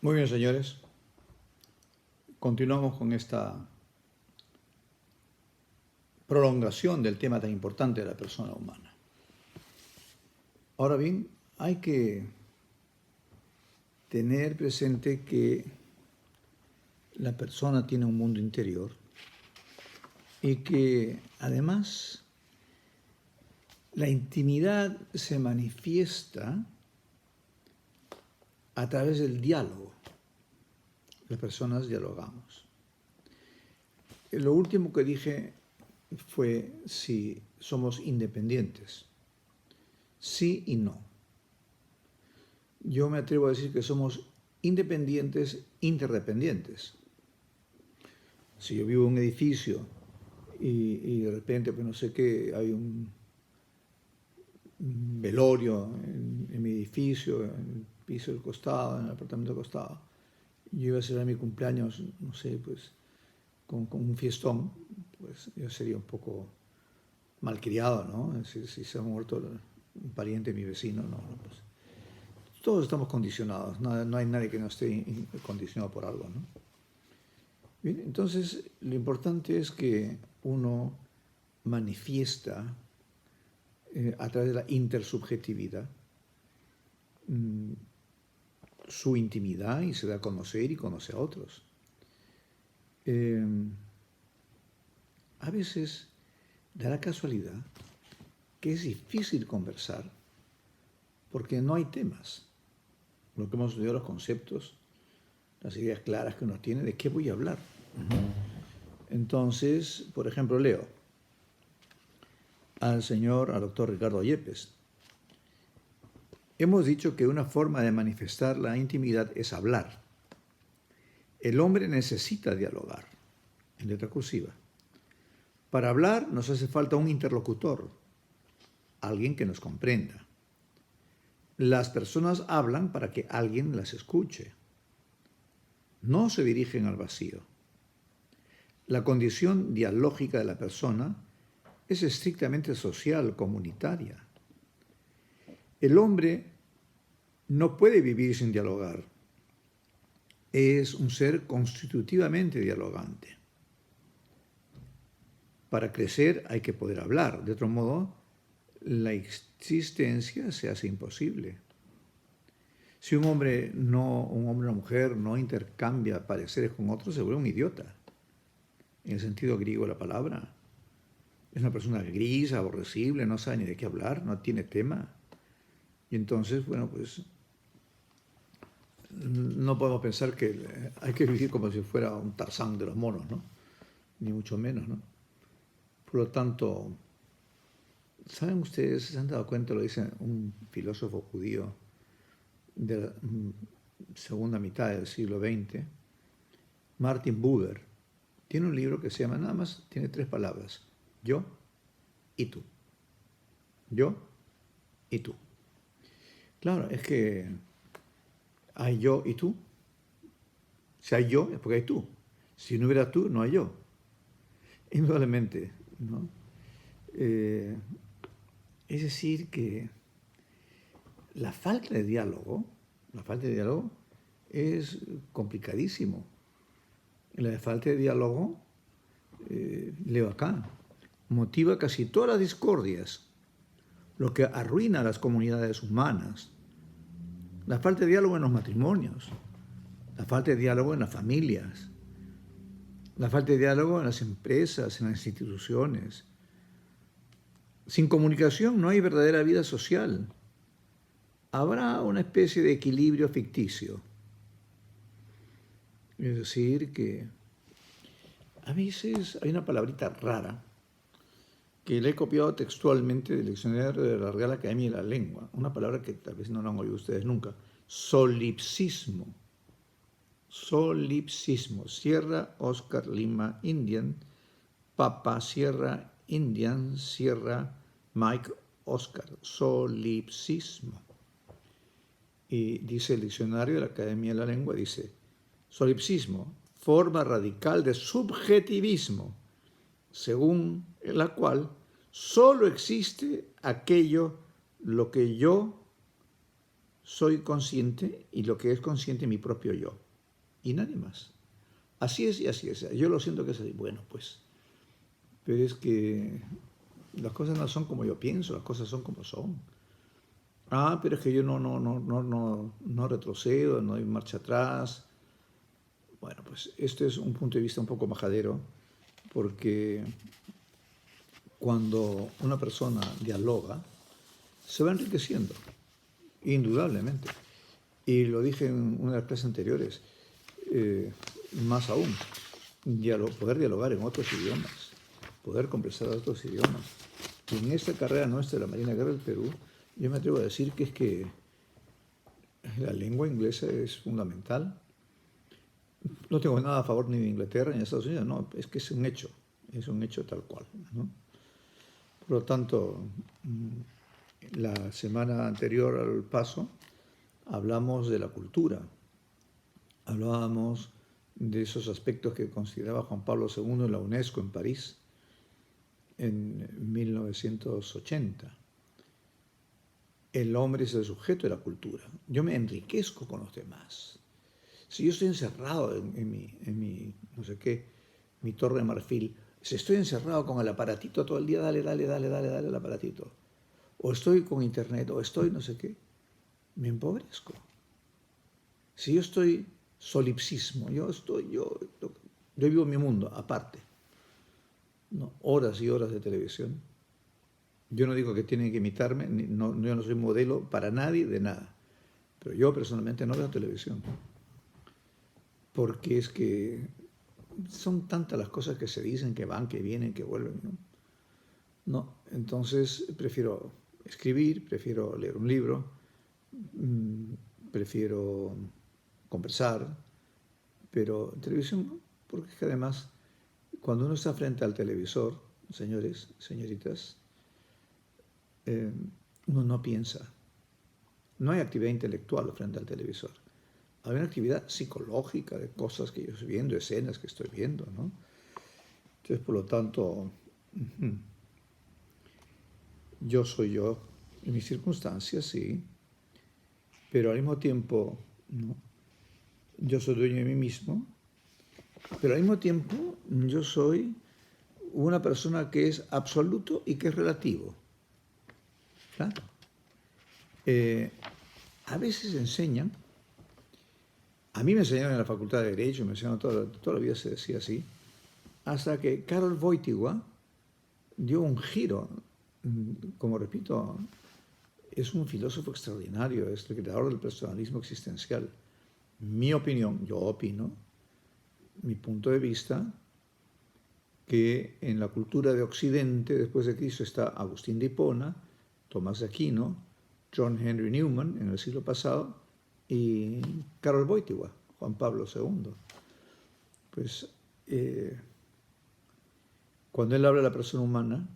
Muy bien, señores. Continuamos con esta prolongación del tema tan importante de la persona humana. Ahora bien, hay que tener presente que la persona tiene un mundo interior y que además la intimidad se manifiesta a través del diálogo. Las personas dialogamos. Lo último que dije fue si somos independientes. Sí y no. Yo me atrevo a decir que somos independientes, interdependientes. Si yo vivo en un edificio y de repente, pues no sé qué, hay un velorio en mi edificio, en el piso del costado, en el apartamento del costado, yo iba a celebrar mi cumpleaños, no sé, pues con un fiestón, pues yo sería un poco malcriado, ¿no? Si se ha muerto un pariente de mi vecino, no, pues todos estamos condicionados, no hay nadie que no esté condicionado por algo, ¿no? Bien, entonces lo importante es que uno manifiesta a través de la intersubjetividad su intimidad y se da a conocer y conoce a otros. A veces da la casualidad que es difícil conversar porque no hay temas. Lo que hemos estudiado, los conceptos, las ideas claras que uno tiene, ¿de qué voy a hablar? Entonces, por ejemplo, leo al doctor Ricardo Yepes. Hemos dicho que una forma de manifestar la intimidad es hablar. El hombre necesita dialogar, en letra cursiva. Para hablar nos hace falta un interlocutor, alguien que nos comprenda. Las personas hablan para que alguien las escuche. No se dirigen al vacío. La condición dialógica de la persona es estrictamente social, comunitaria. El hombre no puede vivir sin dialogar. Es un ser constitutivamente dialogante. Para crecer hay que poder hablar. De otro modo, la existencia se hace imposible. Si un hombre o una mujer no intercambia pareceres con otros, se vuelve un idiota. En el sentido griego de la palabra. Es una persona gris, aborrecible, no sabe ni de qué hablar, no tiene tema. Y entonces, bueno, pues no podemos pensar que hay que vivir como si fuera un Tarzán de los monos, ¿no? Ni mucho menos, ¿no? Por lo tanto, ¿saben ustedes, se han dado cuenta, lo dice un filósofo judío de la segunda mitad del siglo XX, Martin Buber, tiene un libro que se llama, nada más, tiene 3 palabras, yo y tú. Yo y tú. Claro, es que hay yo y tú. Si hay yo, es porque hay tú. Si no hubiera tú, no hay yo. Indudablemente, ¿no? Es decir, que la falta de diálogo es complicadísimo. La falta de diálogo, leo acá, motiva casi todas las discordias, lo que arruina a las comunidades humanas. La falta de diálogo en los matrimonios, la falta de diálogo en las familias, la falta de diálogo en las empresas, en las instituciones. Sin comunicación no hay verdadera vida social. Habrá una especie de equilibrio ficticio. Es decir, que a veces hay una palabrita rara que le he copiado textualmente del diccionario de la Real Academia de la Lengua, una palabra que tal vez no la han oído ustedes nunca, solipsismo. Solipsismo, Sierra, Oscar, Lima, Indian, Papa, Sierra, Indian, Sierra, Mike, Oscar, solipsismo. Y dice el diccionario de la Academia de la Lengua, dice, solipsismo, forma radical de subjetivismo, según la cual solo existe aquello lo que yo soy consciente y lo que es consciente mi propio yo. Y nadie más. Así es y así es. Yo lo siento que es así. Bueno, pues. Pero es que las cosas no son como yo pienso, las cosas son como son. Ah, pero es que yo no retrocedo, no hay marcha atrás. Bueno, pues este es un punto de vista un poco majadero, porque cuando una persona dialoga, se va enriqueciendo, indudablemente. Y lo dije en una de las clases anteriores, más aún, poder dialogar en otros idiomas, poder conversar en otros idiomas. Y en esta carrera nuestra de la Marina de Guerra del Perú, yo me atrevo a decir que es que la lengua inglesa es fundamental. No tengo nada a favor ni de Inglaterra ni de Estados Unidos, no, es que es un hecho tal cual, ¿no? Por lo tanto, la semana anterior al paso hablamos de la cultura, hablábamos de esos aspectos que consideraba Juan Pablo II en la UNESCO en París en 1980. El hombre es el sujeto de la cultura. Yo me enriquezco con los demás. Si yo estoy encerrado en mi, no sé qué, mi torre de marfil, si estoy encerrado con el aparatito todo el día, dale al aparatito, o estoy con internet, o estoy no sé qué, me empobrezco. Si yo estoy solipsismo, yo vivo mi mundo aparte, ¿no? Horas y horas de televisión. Yo no digo que tienen que imitarme, yo no soy modelo para nadie de nada, pero yo personalmente no veo televisión, porque es que son tantas las cosas que se dicen, que van, que vienen, que vuelven, ¿no? No, entonces prefiero escribir, prefiero leer un libro, prefiero conversar, pero televisión no, porque es que además cuando uno está frente al televisor, señores, señoritas, uno no piensa, no hay actividad intelectual frente al televisor. Hay una actividad psicológica de cosas que yo estoy viendo, escenas que estoy viendo, ¿no? Entonces, por lo tanto, yo soy yo en mis circunstancias, sí, pero al mismo tiempo, ¿no? Yo soy dueño de mí mismo, pero al mismo tiempo yo soy una persona que es absoluto y que es relativo. Claro. A veces enseñan, a mí me enseñaron en la Facultad de Derecho, me enseñaron toda la vida se decía así, hasta que Karol Wojtyła dio un giro. Como repito, es un filósofo extraordinario, es el creador del personalismo existencial. Mi opinión, yo opino, mi punto de vista, que en la cultura de Occidente, después de Cristo, está Agustín de Hipona, Tomás de Aquino, John Henry Newman en el siglo pasado y Karol Wojtyła, Juan Pablo II. Pues cuando él habla de la persona humana,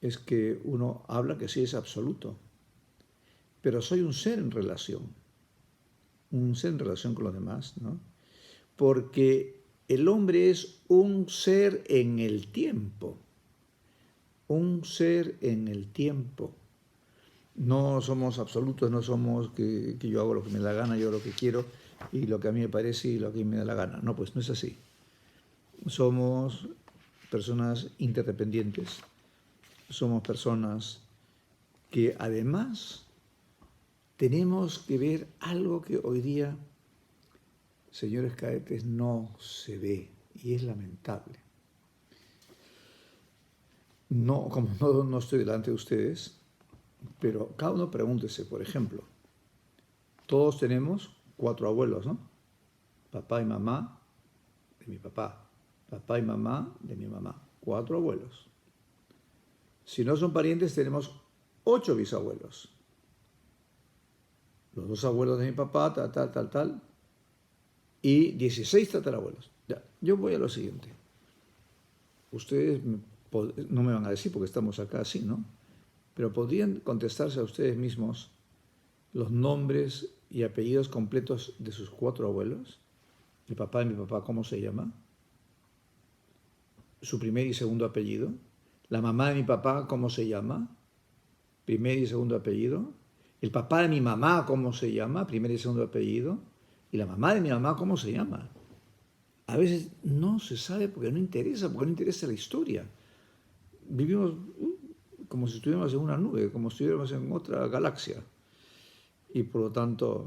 es que uno habla que sí es absoluto, pero soy un ser en relación con los demás, ¿no? Porque el hombre es un ser en el tiempo, un ser en el tiempo. No somos absolutos, no somos que yo hago lo que me da la gana, yo hago lo que quiero y lo que a mí me parece y lo que a mí me da la gana. No, pues no es así. Somos personas interdependientes, somos personas que además tenemos que ver algo que hoy día, señores cadetes, no se ve y es lamentable. No, como no estoy delante de ustedes, pero cada uno pregúntese, por ejemplo, todos tenemos 4 abuelos, ¿no? Papá y mamá de mi papá, papá y mamá de mi mamá, 4 abuelos. Si no son parientes, tenemos 8 bisabuelos. Los 2 abuelos de mi papá, tal, y 16 tatarabuelos. Ya, yo voy a lo siguiente. Ustedes no me van a decir porque estamos acá así, ¿no? Pero podrían contestarse a ustedes mismos los nombres y apellidos completos de sus 4 abuelos. El papá de mi papá, ¿cómo se llama? Su primer y segundo apellido. La mamá de mi papá, ¿cómo se llama? Primer y segundo apellido. El papá de mi mamá, ¿cómo se llama? Primer y segundo apellido. Y la mamá de mi mamá, ¿cómo se llama? A veces no se sabe porque no interesa la historia. Vivimos como si estuviéramos en una nube, como si estuviéramos en otra galaxia. Y por lo tanto,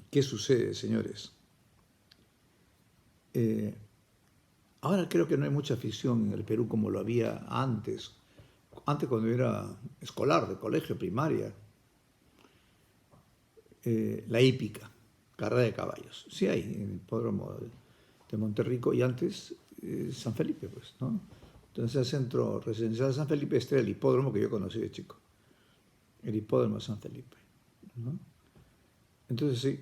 ¿qué sucede, señores? Ahora creo que no hay mucha afición en el Perú como lo había antes. Antes cuando yo era escolar, de colegio, primaria, la hípica, carrera de caballos. Sí hay en el hipódromo de Monterrico y antes San Felipe, pues, ¿no? Entonces el centro residencial de San Felipe, este era el hipódromo que yo conocí de chico. El hipódromo de San Felipe, ¿no? Entonces sí,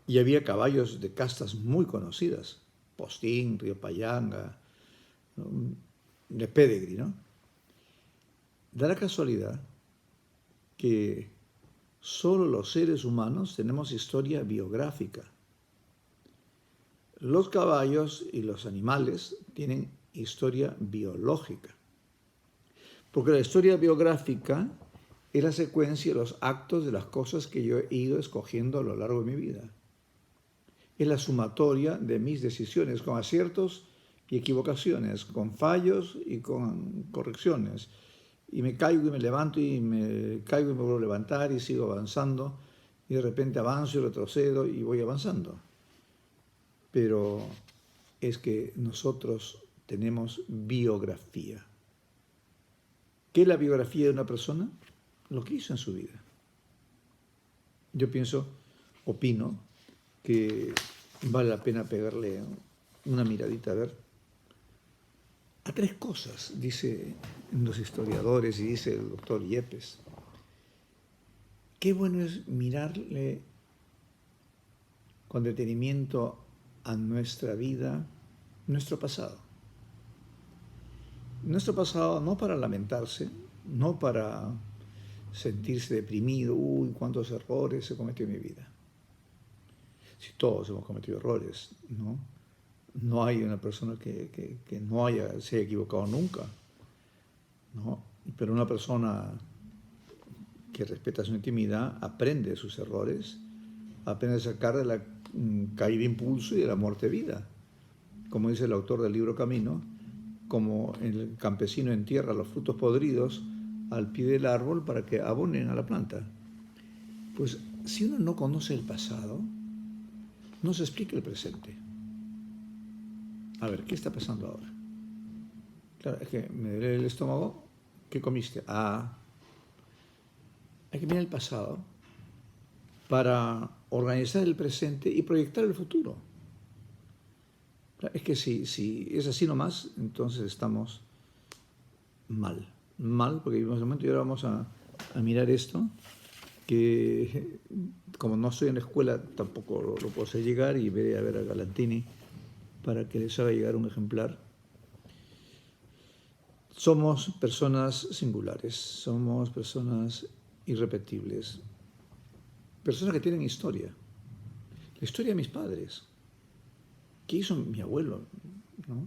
y había caballos de castas muy conocidas, Postín, Río Payanga, ¿no? De pedigree, ¿no? Da la casualidad que solo los seres humanos tenemos historia biográfica. Los caballos y los animales tienen historia biológica. Porque la historia biográfica es la secuencia de los actos de las cosas que yo he ido escogiendo a lo largo de mi vida. Es la sumatoria de mis decisiones con aciertos y equivocaciones, con fallos y con correcciones. Y me caigo y me levanto y me caigo y me vuelvo a levantar y sigo avanzando y de repente avanzo y retrocedo y voy avanzando. Pero es que nosotros tenemos biografía. ¿Qué es la biografía de una persona? Lo que hizo en su vida. Yo opino, que vale la pena pegarle una miradita a ver a tres cosas, dicen los historiadores y dice el doctor Yepes. Qué bueno es mirarle con detenimiento a nuestra vida, nuestro pasado. Nuestro pasado no para lamentarse, no para sentirse deprimido, uy, cuántos errores he cometido en mi vida. Si todos hemos cometido errores, ¿no? No hay una persona que no se haya equivocado nunca, ¿no? Pero una persona que respeta su intimidad aprende de sus errores, aprende a sacar de la caída de impulso y de la muerte vida. Como dice el autor del libro Camino, como el campesino entierra los frutos podridos al pie del árbol para que abonen a la planta. Pues si uno no conoce el pasado, no se explica el presente. A ver, ¿qué está pasando ahora? Claro, es que me duele el estómago. ¿Qué comiste? Hay que mirar el pasado para organizar el presente y proyectar el futuro. Es que si es así nomás, entonces estamos mal, porque vivimos en un momento y ahora vamos a mirar esto, que como no estoy en la escuela tampoco lo puedo hacer llegar y veré a ver a Galantini para que les haga llegar un ejemplar. Somos personas singulares, somos personas irrepetibles, personas que tienen historia. La historia de mis padres. ¿Qué hizo mi abuelo? ¿No?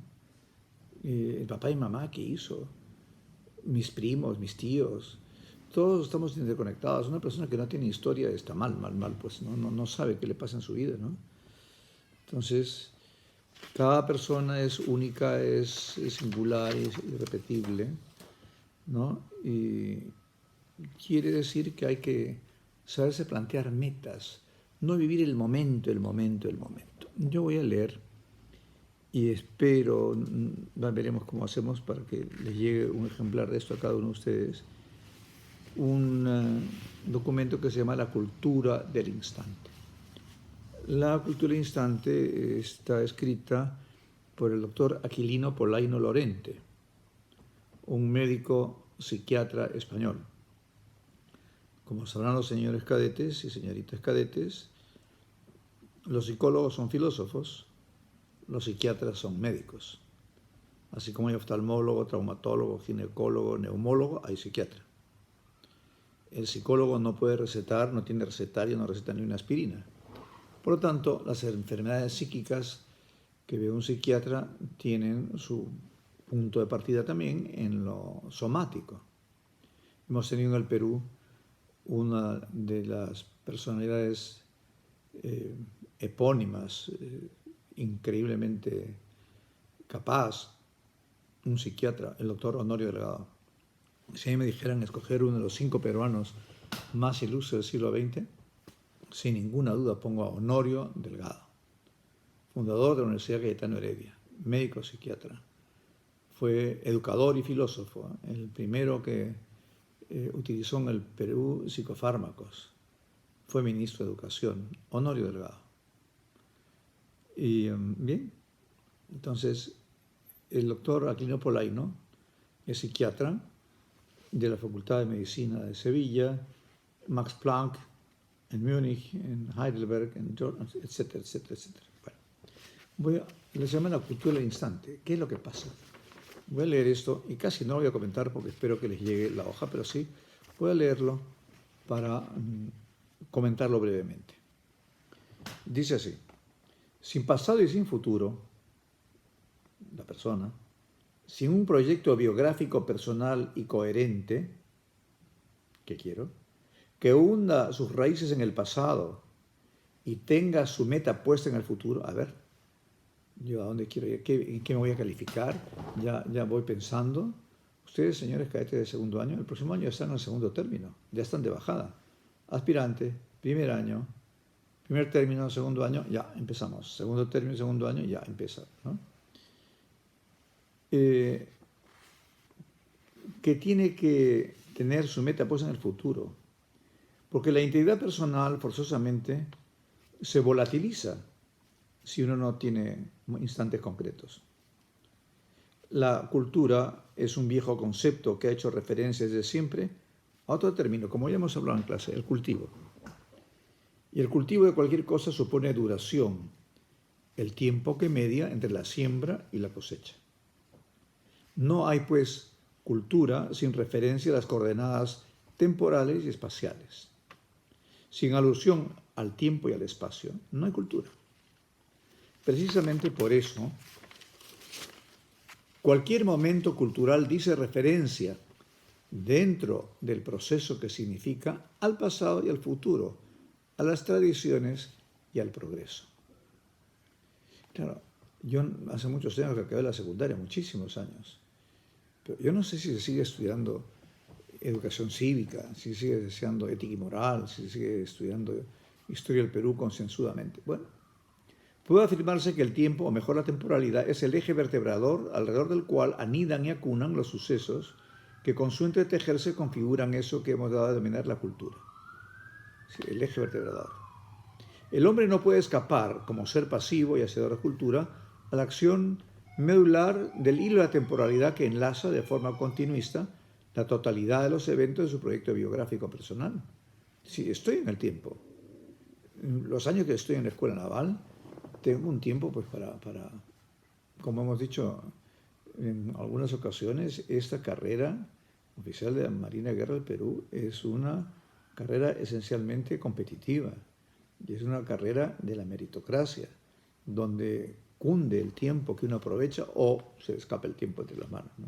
El papá y mamá, ¿qué hizo? Mis primos, mis tíos. Todos estamos interconectados. Una persona que no tiene historia está mal, pues no sabe qué le pasa en su vida, ¿no? Entonces, cada persona es única, es singular, es irrepetible, ¿no? Y quiere decir que hay que saberse plantear metas, no vivir el momento. Yo voy a leer y espero, veremos cómo hacemos para que les llegue un ejemplar de esto a cada uno de ustedes, un documento que se llama La cultura del instante. La cultura del instante está escrita por el doctor Aquilino Polaino Lorente, un médico psiquiatra español. Como sabrán los señores cadetes y señoritas cadetes, los psicólogos son filósofos, los psiquiatras son médicos. Así como hay oftalmólogo, traumatólogo, ginecólogo, neumólogo, hay psiquiatra. El psicólogo no puede recetar, no tiene recetario, no receta ni una aspirina. Por lo tanto, las enfermedades psíquicas que ve un psiquiatra tienen su punto de partida también en lo somático. Hemos tenido en el Perú una de las personalidades epónimas, increíblemente capaz, un psiquiatra, el doctor Honorio Delgado. Si a mí me dijeran escoger uno de los 5 peruanos más ilustres del siglo XX, sin ninguna duda pongo a Honorio Delgado, fundador de la Universidad Cayetano Heredia, médico psiquiatra. Fue educador y filósofo, el primero que utilizó en el Perú psicofármacos. Fue ministro de Educación, Honorio Delgado. Y bien, entonces el doctor Aquilino Polaino es psiquiatra de la Facultad de Medicina de Sevilla, Max Planck en Múnich, en Heidelberg, en Jordan, etcétera, etcétera, etcétera. Bueno, les llamo la cultura del instante. ¿Qué es lo que pasa? Voy a leer esto y casi no lo voy a comentar porque espero que les llegue la hoja, pero sí voy a leerlo para comentarlo brevemente. Dice así: sin pasado y sin futuro, la persona, sin un proyecto biográfico personal y coherente, que quiero, que hunda sus raíces en el pasado y tenga su meta puesta en el futuro. A ver, yo a dónde quiero ir, en qué me voy a calificar, ya voy pensando. Ustedes, señores cadetes de segundo año, el próximo año están en el segundo término, ya están de bajada. Aspirante, primer año, primer término, segundo año, ya empezamos. Segundo término, segundo año, ya empieza, ¿no? Que tiene que tener su meta puesta en el futuro, porque la integridad personal forzosamente se volatiliza si uno no tiene instantes concretos. La cultura es un viejo concepto que ha hecho referencia desde siempre a otro término, como ya hemos hablado en clase, el cultivo. Y el cultivo de cualquier cosa supone duración, el tiempo que media entre la siembra y la cosecha. No hay, pues, cultura sin referencia a las coordenadas temporales y espaciales. Sin alusión al tiempo y al espacio, no hay cultura. Precisamente por eso, cualquier momento cultural dice referencia dentro del proceso que significa al pasado y al futuro, a las tradiciones y al progreso. Claro, yo hace muchos años que acabé la secundaria, muchísimos años, pero yo no sé si se sigue estudiando educación cívica, si se sigue estudiando ética y moral, si se sigue estudiando historia del Perú concienzudamente. Bueno, puede afirmarse que el tiempo, o mejor la temporalidad, es el eje vertebrador alrededor del cual anidan y acunan los sucesos que con su entretejerse configuran eso que hemos dado a denominar la cultura. Sí, el eje vertebrador. El hombre no puede escapar, como ser pasivo y hacedor de cultura, a la acción medular del hilo de la temporalidad que enlaza de forma continuista la totalidad de los eventos de su proyecto biográfico personal. Sí, estoy en el tiempo. Los años que estoy en la escuela naval, tengo un tiempo pues para, como hemos dicho en algunas ocasiones, esta carrera oficial de la Marina de Guerra del Perú es una carrera esencialmente competitiva y es una carrera de la meritocracia, donde cunde el tiempo que uno aprovecha o se le escapa el tiempo entre las manos, ¿no?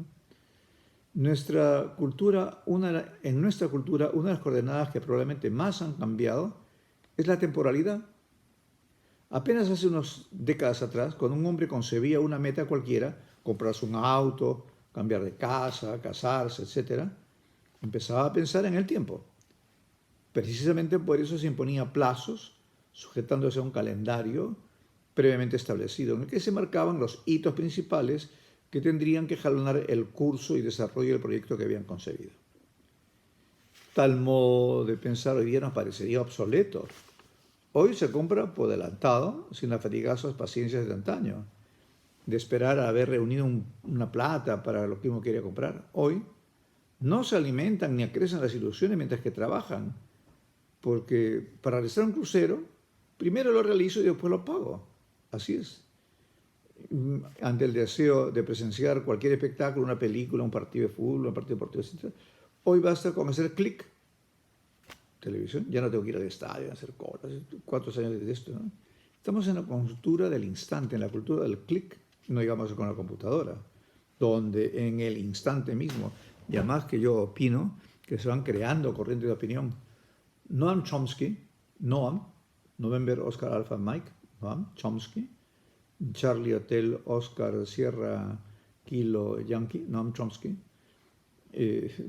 En nuestra cultura, una de las coordenadas que probablemente más han cambiado es la temporalidad. Apenas hace unas décadas atrás, cuando un hombre concebía una meta cualquiera, comprarse un auto, cambiar de casa, casarse, etc., empezaba a pensar en el tiempo. Precisamente por eso se imponía plazos, sujetándose a un calendario previamente establecido, en el que se marcaban los hitos principales que tendrían que jalonar el curso y desarrollo del proyecto que habían concebido. Tal modo de pensar hoy día nos parecería obsoleto. Hoy se compra por adelantado, sin las fatigosas paciencias de antaño, de esperar a haber reunido una plata para lo que uno quería comprar. Hoy no se alimentan ni acrecen las ilusiones mientras que trabajan, porque para realizar un crucero, primero lo realizo y después lo pago. Así es. Ante el deseo de presenciar cualquier espectáculo, una película, un partido de fútbol, un partido deportivo, etc., hoy basta con hacer clic. Televisión, ya no tengo que ir al estadio, hacer colas, 4 años de esto, ¿no? Estamos en la cultura del instante, en la cultura del clic, no digamos con la computadora, donde en el instante mismo, y además que yo opino que se van creando corrientes de opinión Noam Chomsky, Noam, November Oscar Alpha Mike, Noam Chomsky, Charlie Hotel Oscar Sierra Kilo Yankee, Noam Chomsky,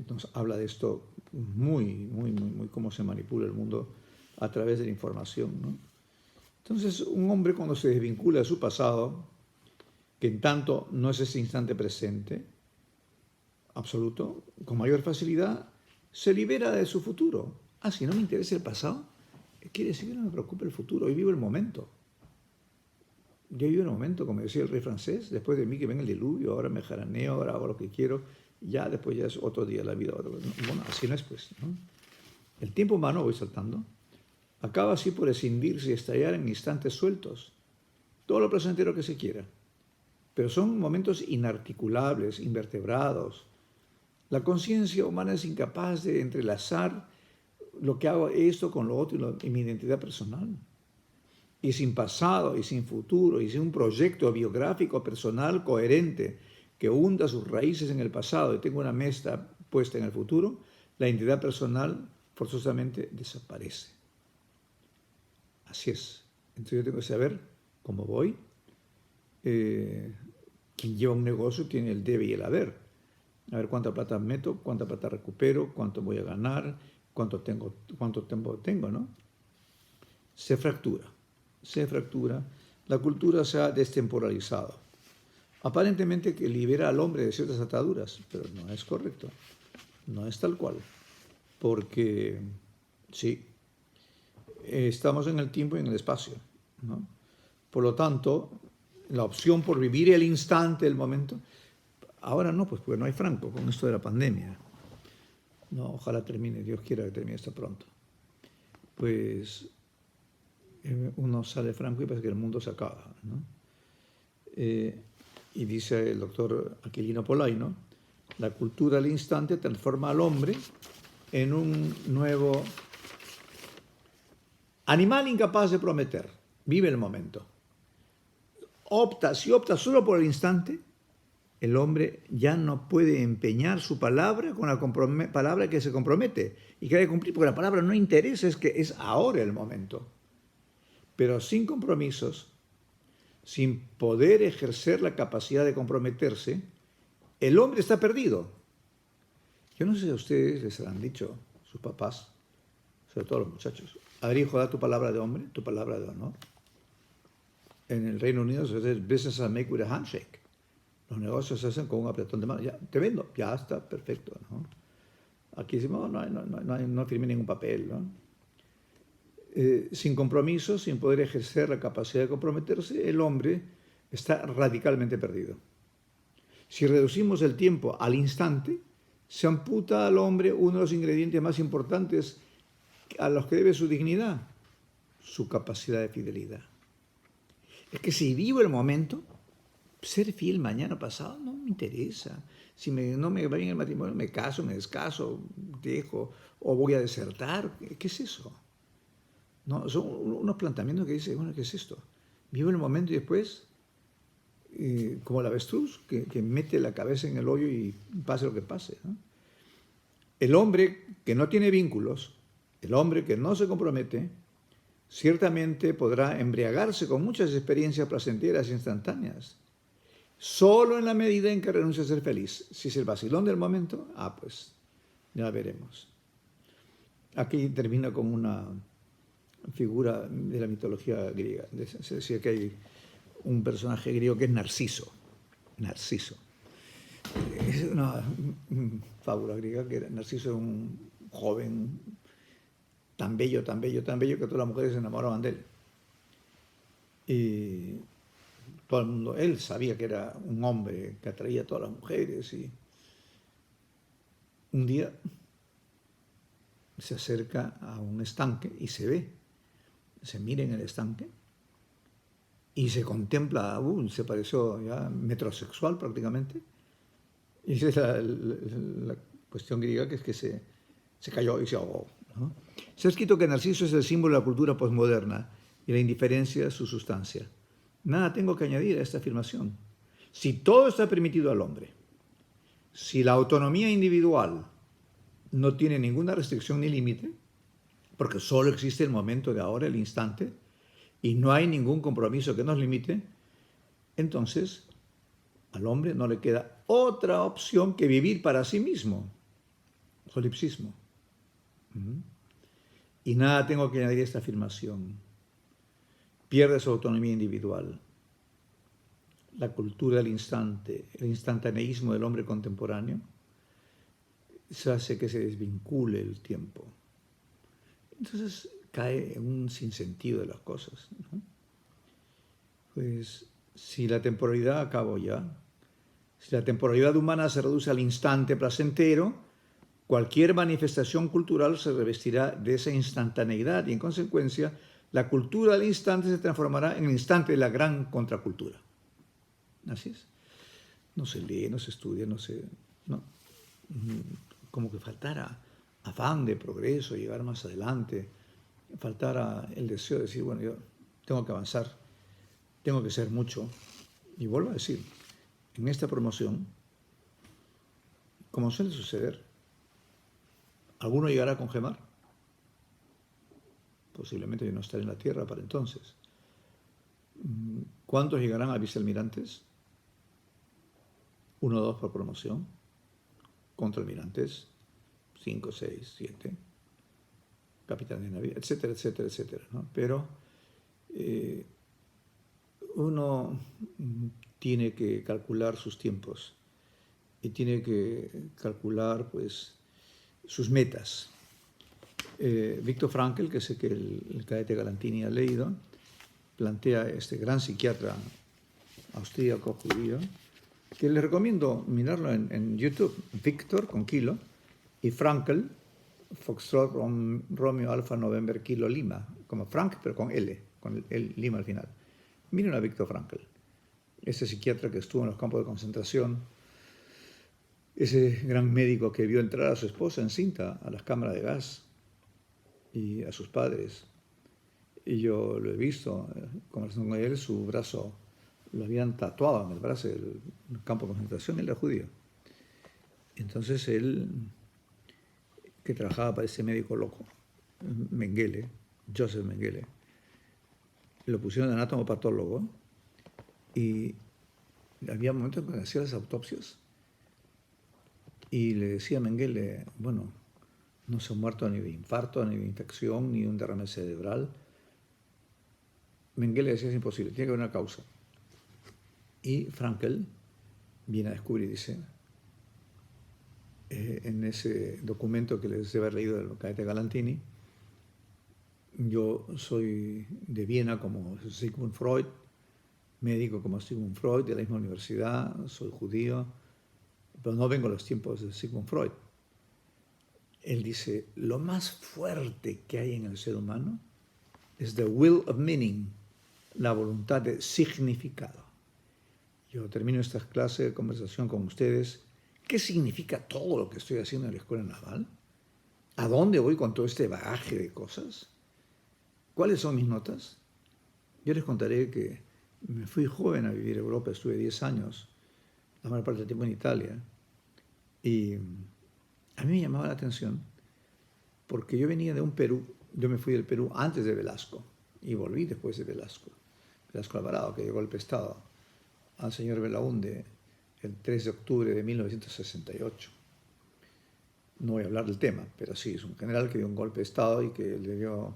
nos habla de esto muy cómo se manipula el mundo a través de la información, ¿no? Entonces, un hombre cuando se desvincula de su pasado, que en tanto no es ese instante presente, absoluto, con mayor facilidad, se libera de su futuro. Ah, si no me interesa el pasado, quiere decir que no me preocupa el futuro, hoy vivo el momento. Yo vivo el momento, como decía el rey francés, después de mí que venga el diluvio, ahora me jaraneo, ahora hago lo que quiero, ya después ya es otro día la vida. Bueno, así no es pues, ¿no? El tiempo humano, voy saltando, acaba así por escindirse y estallar en instantes sueltos, todo lo placentero que se quiera. Pero son momentos inarticulables, invertebrados. La conciencia humana es incapaz de entrelazar lo que hago esto con lo otro y mi identidad personal. Y sin pasado y sin futuro y sin un proyecto biográfico personal coherente que hunda sus raíces en el pasado y tenga una meta puesta en el futuro, la identidad personal forzosamente desaparece. Así es. Entonces yo tengo que saber cómo voy. Quien lleva un negocio tiene el debe y el haber. A ver cuánta plata meto, cuánta plata recupero, cuánto voy a ganar, cuánto tiempo tengo, ¿no? Se fractura. La cultura se ha destemporalizado. Aparentemente que libera al hombre de ciertas ataduras, pero no es correcto. No es tal cual. Porque, sí, estamos en el tiempo y en el espacio, ¿no? Por lo tanto, la opción por vivir el instante, el momento, ahora no, pues porque no hay franco con esto de la pandemia. No, ojalá termine, Dios quiera que termine esto pronto. Pues uno sale franco y parece que el mundo se acaba, ¿no? Y dice el doctor Aquilino Polaino, la cultura al instante transforma al hombre en un nuevo animal incapaz de prometer. Vive el momento. Si opta solo por el instante, el hombre ya no puede empeñar su palabra con la palabra que se compromete y que hay que cumplir, porque la palabra no interesa, es que es ahora el momento. Pero sin compromisos, sin poder ejercer la capacidad de comprometerse, el hombre está perdido. Yo no sé si a ustedes les han dicho, sus papás, sobre todo los muchachos, a ver, hijo, da tu palabra de hombre, tu palabra de honor. En el Reino Unido se dice business I make with a handshake. Los negocios se hacen con un apretón de mano. Ya, te vendo, ya está, perfecto, ¿no? Aquí decimos, no firmé ningún papel, ¿no? Sin compromiso, sin poder ejercer la capacidad de comprometerse, el hombre está radicalmente perdido. Si reducimos el tiempo al instante, se amputa al hombre uno de los ingredientes más importantes a los que debe su dignidad, su capacidad de fidelidad. Es que si vivo el momento, ser fiel mañana pasado no me interesa. Si no me va bien el matrimonio, me caso, me descaso, dejo o voy a desertar. ¿Qué es eso? No, son unos planteamientos que dicen, bueno, ¿qué es esto? Vivo el momento y después, como el avestruz, que mete la cabeza en el hoyo y pase lo que pase, ¿no? El hombre que no tiene vínculos, el hombre que no se compromete, ciertamente podrá embriagarse con muchas experiencias placenteras e instantáneas, solo en la medida en que renuncia a ser feliz. Si es el vacilón del momento, pues ya veremos. Aquí termina con una figura de la mitología griega. Se decía que hay un personaje griego que es Narciso. Narciso. Es una fábula griega que Narciso es un joven tan bello, que todas las mujeres se enamoraban de él. Y todo el mundo, él sabía que era un hombre que atraía a todas las mujeres, y un día se acerca a un estanque y se mira en el estanque y se contempla, se pareció ya metrosexual prácticamente, y esa es la cuestión griega, que es que se cayó y se ahogó, ¿no? Se ha escrito que Narciso es el símbolo de la cultura posmoderna y la indiferencia es su sustancia. Nada tengo que añadir a esta afirmación. Si todo está permitido al hombre, si la autonomía individual no tiene ninguna restricción ni límite, porque solo existe el momento de ahora, el instante, y no hay ningún compromiso que nos limite, entonces al hombre no le queda otra opción que vivir para sí mismo. Solipsismo. Y nada tengo que añadir a esta afirmación. Pierde su autonomía individual. La cultura del instante, el instantaneísmo del hombre contemporáneo, se hace que se desvincule el tiempo. Entonces cae en un sinsentido de las cosas, ¿no? Pues si la temporalidad, acabo ya, si la temporalidad humana se reduce al instante placentero, cualquier manifestación cultural se revestirá de esa instantaneidad y en consecuencia la cultura del instante se transformará en el instante de la gran contracultura. Así es. No se lee, no se estudia, no, como que faltara afán de progreso, llegar más adelante, faltara el deseo de decir, bueno, yo tengo que avanzar, tengo que ser mucho. Y vuelvo a decir, en esta promoción, como suele suceder, ¿alguno llegará a congemar? Posiblemente yo no estaré en la tierra para entonces. ¿Cuántos llegarán a vicealmirantes? 1 o 2 por promoción. Contraalmirantes, 5, 6, 7. Capitanes de navío, etcétera, etcétera, etcétera, ¿no? Pero uno tiene que calcular sus tiempos y tiene que calcular, pues, sus metas. Viktor Frankl, que sé que el cadete Galantini ha leído, plantea este gran psiquiatra austríaco judío, que les recomiendo mirarlo en YouTube, Viktor con kilo, y Frankl, Foxtrot, Romeo, Alfa, November, Kilo, Lima, como Frank, pero con L, con el Lima al final. Miren a Viktor Frankl, ese psiquiatra que estuvo en los campos de concentración, ese gran médico que vio entrar a su esposa encinta a las cámaras de gas y a sus padres. Y yo lo he visto, conversando con él, su brazo lo habían tatuado en el brazo del campo de concentración, él era judío. Entonces él, que trabajaba para ese médico loco, Mengele, Joseph Mengele, lo pusieron de anatomopatólogo y había momentos en que hacía las autopsias y le decía a Mengele, bueno, no se ha muerto ni de infarto, ni de infección, ni de un derrame cerebral. Mengele decía, es imposible, tiene que haber una causa. Y Frankl viene a descubrir, dice, en ese documento que les debe haber leído del cadete Galantini, yo soy de Viena como Sigmund Freud, médico como Sigmund Freud, de la misma universidad, soy judío, pero no vengo a los tiempos de Sigmund Freud. Él dice, lo más fuerte que hay en el ser humano es the will of meaning, la voluntad de significado. Yo termino esta clase de conversación con ustedes. ¿Qué significa todo lo que estoy haciendo en la escuela naval? ¿A dónde voy con todo este bagaje de cosas? ¿Cuáles son mis notas? Yo les contaré que me fui joven a vivir en Europa, estuve 10 años, la mayor parte del tiempo en Italia, y a mí me llamaba la atención porque yo venía de un Perú, yo me fui del Perú antes de Velasco y volví después de Velasco Alvarado, que llegó al Estado al señor Belaúnde el 3 de octubre de 1968. No voy a hablar del tema, pero sí, es un general que dio un golpe de Estado y que le dio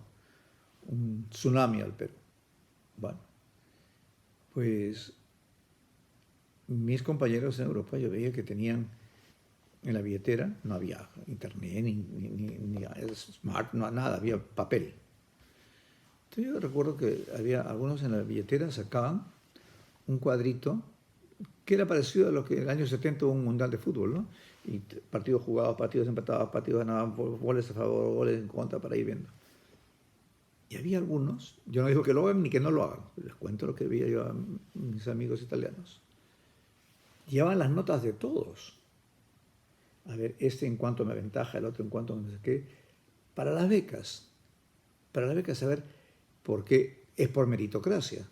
un tsunami al Perú. Bueno, pues mis compañeros en Europa yo veía que tenían en la billetera, no había internet, ni smart, no, nada, había papel. Entonces yo recuerdo que había algunos en la billetera sacaban un cuadrito que era parecido a lo que en el año 70 hubo un mundial de fútbol, ¿no? Y partidos jugados, partidos empatados, partidos ganados, goles a favor, goles en contra para ir viendo. Y había algunos, yo no digo que lo hagan ni que no lo hagan, les cuento lo que veía yo a mis amigos italianos. Llevaban las notas de todos. A ver, este en cuanto me aventaja, el otro en cuanto no sé qué. Para las becas, saber por qué es por meritocracia.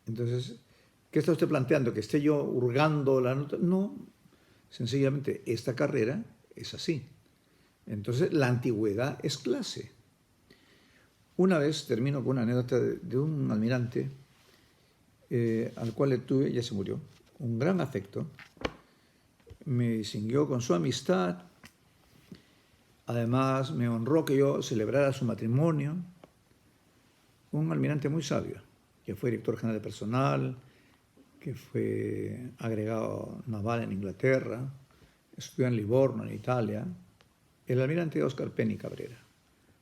Entonces, ¿qué está usted planteando? ¿Que esté yo hurgando la nota? No, sencillamente esta carrera es así. Entonces, la antigüedad es clase. Una vez termino con una anécdota de un almirante al cual le tuve, ya se murió, un gran afecto. Me distinguió con su amistad. Además, me honró que yo celebrara su matrimonio. Un almirante muy sabio, que fue director general de personal, que fue agregado naval en Inglaterra, estudió en Livorno, en Italia. El almirante Oscar Penny Cabrera,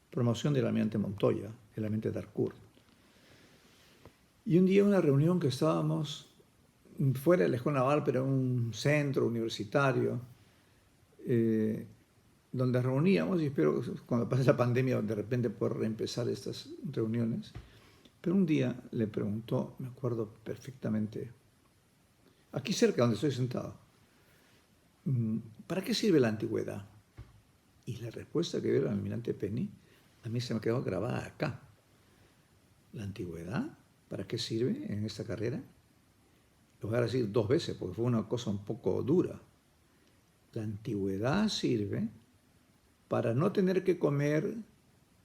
promoción del almirante Montoya, el almirante Darcourt. Y un día en una reunión que estábamos fuera de la escuela naval, pero en un centro universitario, donde reuníamos, y espero que cuando pase la pandemia de repente poder reempezar estas reuniones. Pero un día le preguntó, me acuerdo perfectamente, aquí cerca donde estoy sentado, ¿para qué sirve la antigüedad? Y la respuesta que dio el almirante Penny a mí se me quedó grabada acá. ¿La antigüedad? ¿Para qué sirve en esta carrera? Lo voy a decir 2 veces porque fue una cosa un poco dura. La antigüedad sirve para no tener que comer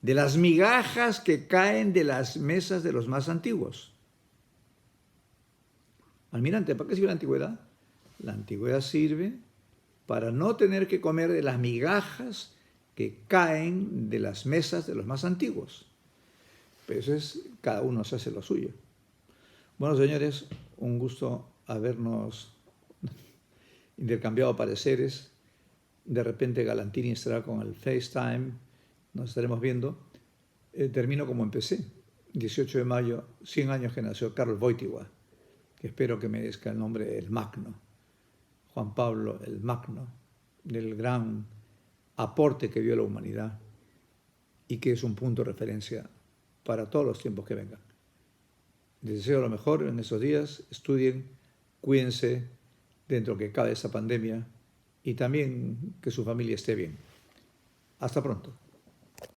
de las migajas que caen de las mesas de los más antiguos. Almirante, ¿para qué sirve la antigüedad? La antigüedad sirve para no tener que comer de las migajas que caen de las mesas de los más antiguos. Pero eso es, cada uno se hace lo suyo. Bueno, señores, un gusto habernos intercambiado pareceres. De repente Galantini estará con el FaceTime, nos estaremos viendo. Termino como empecé, 18 de mayo, 100 años que nació Karl Wojtyła, que espero que merezca el nombre el Magno, Juan Pablo el Magno, del gran aporte que dio a la humanidad y que es un punto de referencia para todos los tiempos que vengan. Les deseo lo mejor en estos días, estudien, cuídense dentro que cabe esta pandemia y también que su familia esté bien. Hasta pronto.